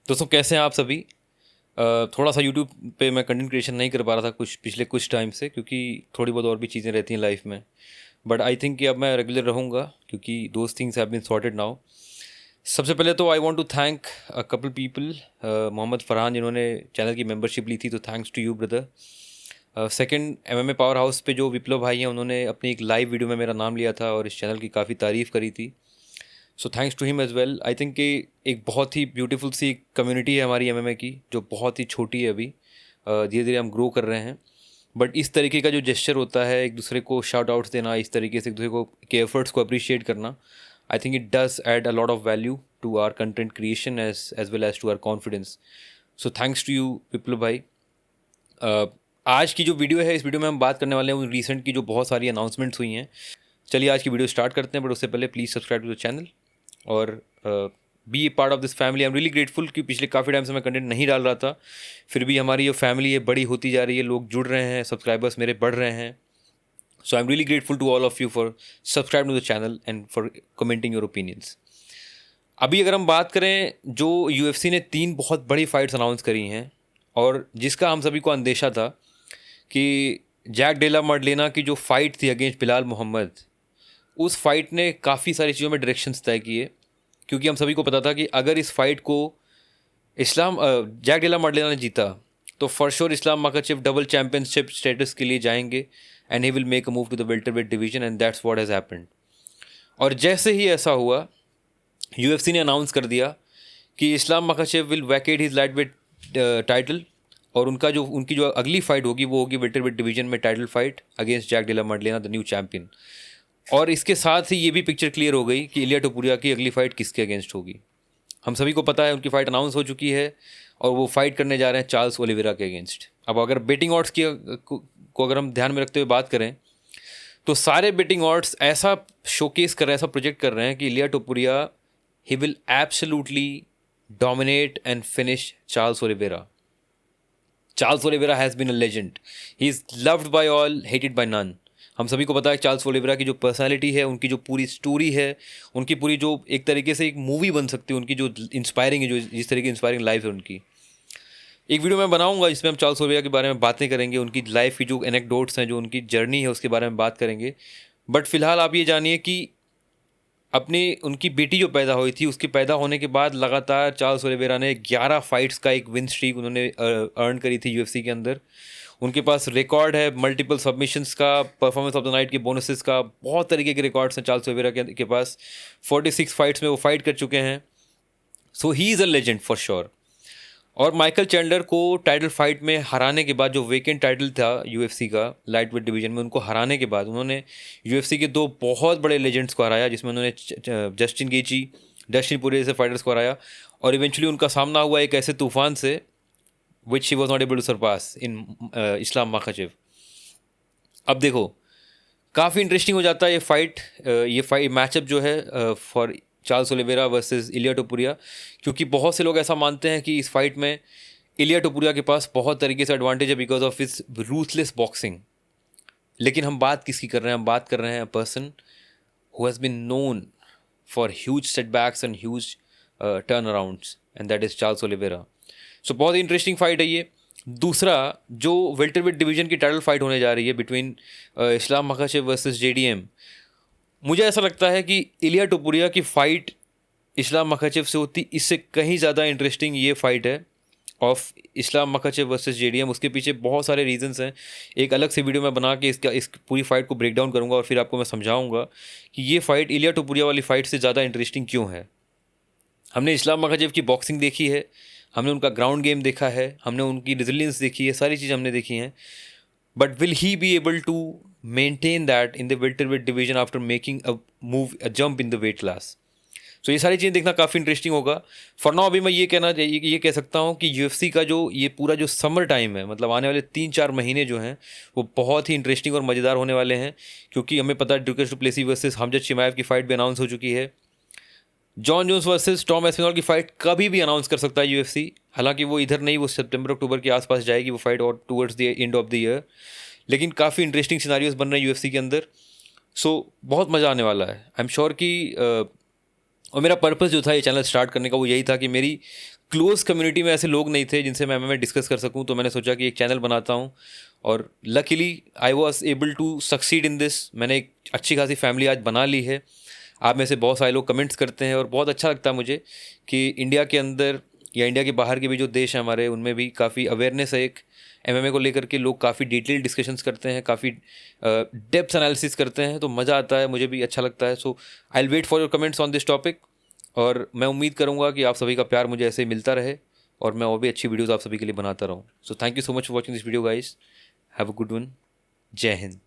दोस्तों कैसे हैं आप सभी। थोड़ा सा यूट्यूब पे मैं कंटेंट क्रिएशन नहीं कर पा रहा था पिछले कुछ टाइम से, क्योंकि थोड़ी बहुत और भी चीज़ें रहती हैं लाइफ में। बट आई थिंक कि अब मैं रेगुलर रहूँगा, क्योंकि those things have been sorted now. सबसे पहले तो I want to thank a couple people. Mohammad Farhan जिन्होंने चैनल की मेंबरशिप ली थी, तो thanks to you brother. Second, MMA power house पे जो विप्लव भाई हैं, उन्होंने अपनी एक लाइव वीडियो में मेरा नाम लिया था और इस चैनल की काफ़ी तारीफ़ करी थी। So thanks to him as well. I think कि एक बहुत ही ब्यूटीफुल सी कम्युनिटी है हमारी MMA की, जो बहुत ही छोटी है अभी। धीरे धीरे हम ग्रो कर रहे हैं, बट इस तरीके का जो जेस्चर होता है, एक दूसरे को शाउट आउट्स देना, इस तरीके से एक दूसरे को के एफर्ट्स को अप्रिशिएट करना, I think it does add a lot of value to our content creation as well as to our confidence. So thanks to you Viplav भाई। आज की जो वीडियो है, इस वीडियो में हम बात करने वाले हैं उन रिसेंट की जो बहुत सारी अनाउंसमेंट्स हुई हैं। चलिए आज की वीडियो स्टार्ट करते हैं, बट उससे पहले please subscribe to the channel और be a part of this family. I am really grateful कि पिछले काफ़ी टाइम से मैं कंटेंट नहीं डाल रहा था, फिर भी हमारी ये फैमिली है बड़ी होती जा रही है, लोग जुड़ रहे हैं, सब्सक्राइबर्स मेरे बढ़ रहे हैं। So I am really grateful to all of you for subscribe to the channel and for commenting your opinions. अभी अगर हम बात करें, जो UFC ने 3 बहुत बड़ी फाइट्स अनाउंस करी हैं, और जिसका हम सभी को अंदेशा था कि जैक डेला मर्डेना की जो फाइट थी अगेंस्ट बिलाल मोहम्मद, उस फाइट ने काफ़ी सारी चीज़ों में डायरेक्शंस तय किए। क्योंकि हम सभी को पता था कि अगर इस फाइट को जैक डेला मर्डेना ने जीता, तो for sure Islam Makhachev double championship status के लिए जाएंगे and he will make a move to the welterweight division, and that's what has happened. और जैसे ही ऐसा हुआ, UFC ने अनाउंस कर दिया कि Islam Makhachev will vacate his lightweight title, और उनकी जो अगली फाइट होगी वो होगी वेल्टरवेट डिवीजन में title fight against Jack Della Maddalena, the new champion. और इसके साथ ही ये भी पिक्चर क्लियर हो गई कि इलिया टोपुरिया की अगली फाइट किसके अगेंस्ट होगी। हम सभी को पता है उनकी फ़ाइट अनाउंस हो चुकी है, और वो फाइट करने जा रहे हैं चार्ल्स ओलिवेरा के अगेंस्ट। अब अगर बेटिंग ऑड्स को अगर हम ध्यान में रखते हुए बात करें, तो सारे बेटिंग ऑड्स ऐसा शोकेस कर रहे हैं, ऐसा प्रोजेक्ट कर रहे हैं कि Ilia Topuria he will absolutely dominate and finish Charles Oliveira. Charles Oliveira has been a legend, he is loved by all, hated by none. हम सभी को पता है चार्ल्स ओलिवेरा की जो पर्सनालिटी है, उनकी जो पूरी स्टोरी है, उनकी पूरी जो एक तरीके से एक मूवी बन सकती है, उनकी जो इंस्पायरिंग है, जो जिस तरीके की इंस्पायरिंग लाइफ है उनकी। एक वीडियो मैं बनाऊंगा जिसमें हम चार्ल्स ओलिवेरा के बारे में बातें करेंगे, उनकी लाइफ की जो एनेक्डोट्स हैं, जो उनकी जर्नी है, उसके बारे में बात करेंगे। बट फिलहाल आप ये जानिए कि अपनी उनकी बेटी जो पैदा हुई थी, उसके पैदा होने के बाद लगातार चार्ल्स ओलिवेरा ने 11 फाइट्स का एक विन स्ट्रीक उन्होंने अर्न करी थी UFC के अंदर। उनके पास रिकॉर्ड है मल्टीपल सबमिशंस का, परफॉर्मेंस ऑफ द नाइट के बोनसेस का, बहुत तरीके के रिकॉर्ड्स हैं चार्ल्स ओलिवेरा के पास। 46 फाइट्स में वो फाइट कर चुके हैं। So he is a legend for sure. और माइकल चैंडलर को टाइटल फाइट में हराने के बाद, जो वेकेंट टाइटल था UFC का लाइट वेट डिवीजन में, उनको हराने के बाद उन्होंने UFC के 2 बहुत बड़े लेजेंड्स को हराया, जिसमें उन्होंने जस्टिन गेची, डस्टिन पोरियर जैसे फाइटर्स को हराया। और इवेंचुअली उनका सामना हुआ एक ऐसे तूफान से which he was not able to surpass in Islam Makhachev. अब देखो, काफ़ी इंटरेस्टिंग हो जाता है ये फाइट मैचअप जो है फॉर चार्ल्स ओलिवेरा वर्सेस इलिया टोपुरिया, क्योंकि बहुत से लोग ऐसा मानते हैं कि इस फाइट में इलिया टोपुरिया के पास बहुत तरीके से एडवांटेज है because of is ruthless boxing. लेकिन हम बात किसकी कर रहे हैं? हम बात कर रहे हैं person who has been known for huge setbacks and huge turnarounds, and that is Charles Oliveira. सो बहुत ही इंटरेस्टिंग फाइट है ये। दूसरा, जो वेल्टरवेट डिवीजन की टाइटल फाइट होने जा रही है between Islam Makhachev versus JDM, मुझे ऐसा लगता है कि इलिया टोपुरिया की फ़ाइट इस्लाम मखाचेव से होती इससे कहीं ज़्यादा इंटरेस्टिंग ये फ़ाइट है of Islam Makhachev versus JDM। उसके पीछे बहुत सारे रीजंस हैं। एक अलग से वीडियो मैं बना के इस पूरी फाइट को ब्रेक डाउन करूँगा, और फिर आपको मैं समझाऊंगा कि ये फ़ाइट इलिया टोपुरिया वाली फ़ाइट से ज़्यादा इंटरेस्टिंग क्यों है। हमने इस्लाम मखाचेव की बॉक्सिंग देखी है, हमने उनका ग्राउंड गेम देखा है, हमने उनकी रेजिलियंस देखी है, सारी चीज़ हमने देखी हैं। But will he be able to maintain that in the welterweight division after making a jump in the weight class? सो ये सारी चीज़ें देखना काफ़ी इंटरेस्टिंग होगा। फॉर नाउ अभी मैं ये कह सकता हूँ कि UFC का जो ये पूरा जो समर टाइम है, मतलब आने वाले 3-4 महीने जो हैं, वो बहुत ही इंटरेस्टिंग और मज़ेदार होने वाले हैं। क्योंकि हमें पता है ड्यूकेस डुप्लेसी वर्सेस हमजद शिमाएव की फ़ाइट भी अनाउंस हो चुकी है। Jon Jones versus Tom Aspinall की फ़ाइट कभी भी अनाउंस कर सकता है UFC। हालांकि वो इधर नहीं, वो सितंबर अक्टूबर के आसपास जाएगी वो फाइट, और towards the end of the year. लेकिन काफ़ी इंटरेस्टिंग सिनारियोज बन रहे हैं UFC के अंदर। सो बहुत मज़ा आने वाला है, आई एम श्योर कि और मेरा पर्पस जो था ये चैनल स्टार्ट करने का, वो यही था कि मेरी क्लोज कम्युनिटी में ऐसे लोग नहीं थे जिनसे मैं MMA डिस्कस कर सकूं, तो मैंने सोचा कि एक चैनल बनाता हूं और luckily I was able to succeed in this. मैंने एक अच्छी खासी फैमिली आज बना ली है। आप में से बहुत सारे लोग कमेंट्स करते हैं और बहुत अच्छा लगता है मुझे कि इंडिया के अंदर या इंडिया के बाहर के भी जो देश हैं हमारे, उनमें भी काफ़ी अवेयरनेस है एक MMA को लेकर के। लोग काफ़ी डिटेल डिस्कशंस करते हैं, काफ़ी डेप्थ एनालिसिस करते हैं, तो मज़ा आता है, मुझे भी अच्छा लगता है। So I will wait for your comments on this topic, और मैं उम्मीद करूँगा कि आप सभी का प्यार मुझे ऐसे ही मिलता रहे और मैं और भी अच्छी वीडियोज़ आप सभी के लिए बनाता रहूँ। So thank you so much for watching this video guys. Have a good one. जय हिंद।